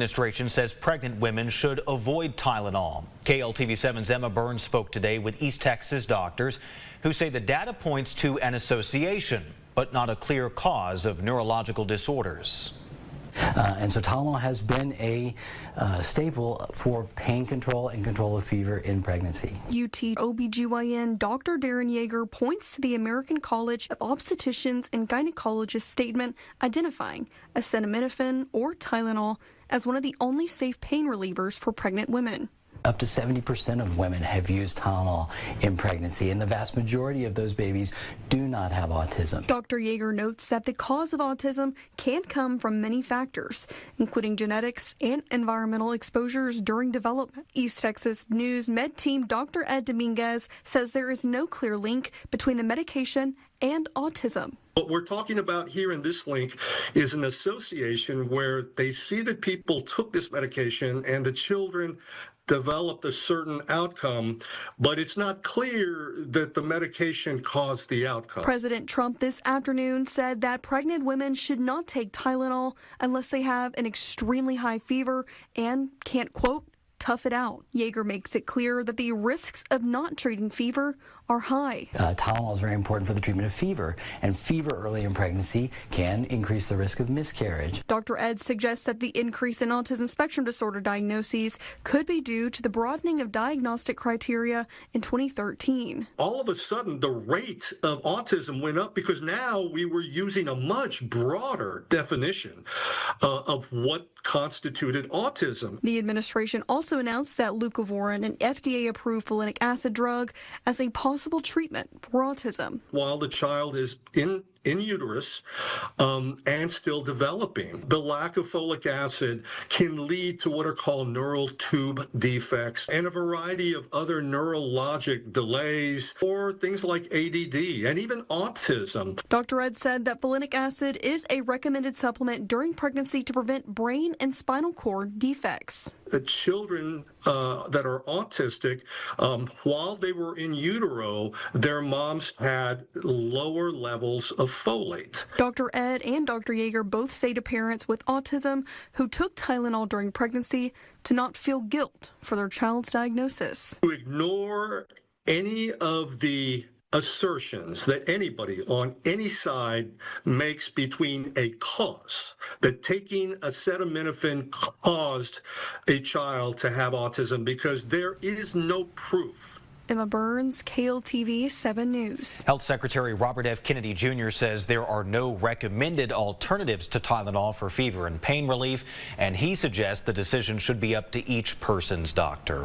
Administration says pregnant women should avoid Tylenol. KLTV7's Emma Burns spoke today with East Texas doctors who say the data points to an association, but not a clear cause of neurological disorders. And so Tylenol has been a staple for pain control and control of fever in pregnancy. UT OBGYN Dr. Darren Yeager points to the American College of Obstetricians and Gynecologists statement identifying acetaminophen or Tylenol as one of the only safe pain relievers for pregnant women. Up to 70% of women have used Tylenol in pregnancy, and the vast majority of those babies do not have autism. Dr. Yeager notes that the cause of autism can come from many factors, including genetics and environmental exposures during development. East Texas News Med Team Dr. Ed Dominguez says there is no clear link between the medication and autism. What we're talking about here in this link is an association where they see that people took this medication and the children developed a certain outcome, but it's not clear that the medication caused the outcome. President Trump this afternoon said that pregnant women should not take Tylenol unless they have an extremely high fever and can't, quote, tough it out. Yeager makes it clear that the risks of not treating fever are high. Tylenol is very important for the treatment of fever, and fever early in pregnancy can increase the risk of miscarriage. Dr. Ed suggests that the increase in autism spectrum disorder diagnoses could be due to the broadening of diagnostic criteria in 2013. All of a sudden, the rate of autism went up because now we were using a much broader definition of what constituted autism. The administration also announced that leucovorin, an FDA-approved folinic acid drug, as a possible treatment for autism. While the child is in uterus and still developing, the lack of folic acid can lead to what are called neural tube defects and a variety of other neurologic delays or things like ADD and even autism. Dr. Ed said that folinic acid is a recommended supplement during pregnancy to prevent brain and spinal cord defects. The children that are autistic, while they were in utero, their moms had lower levels of folate. Dr. Ed and Dr. Yeager both say to parents with autism who took Tylenol during pregnancy to not feel guilt for their child's diagnosis. To ignore any of the assertions that anybody on any side makes between a cause, that taking acetaminophen caused a child to have autism, because there is no proof. Emma Burns, KLTV 7 News. Health Secretary Robert F. Kennedy Jr. says there are no recommended alternatives to Tylenol for fever and pain relief, and he suggests the decision should be up to each person's doctor.